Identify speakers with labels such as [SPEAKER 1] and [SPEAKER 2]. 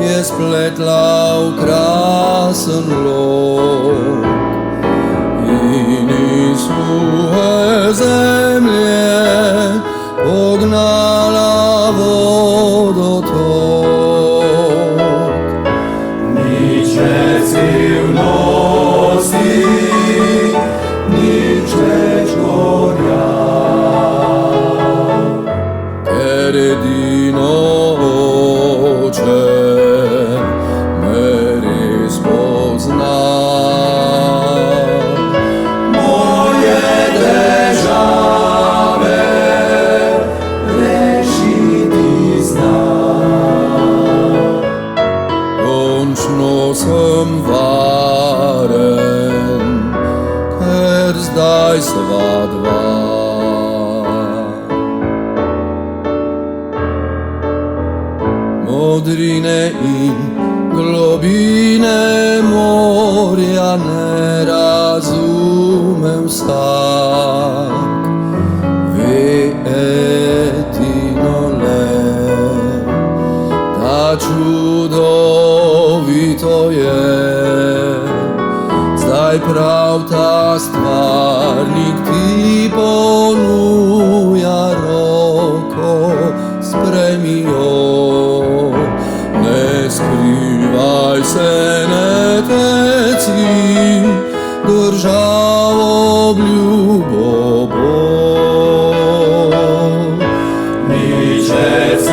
[SPEAKER 1] je spletla v krasen lok in iz suhe zemlje pognala vodotok. Nič več sivnosti, nič več gorja, ker edino Oče me res pozna. Moje težave rešiti zna. Končno sem varen, ker zdaj sva dva. Modrine in globine morja ne razume vsak, ve edino le, da čudovito je. Zdaj prav ta stvarnik ti ponuja roko, sprejmi jo. Ne skrivaj se, ne teci, držal obljubo bo. Nič več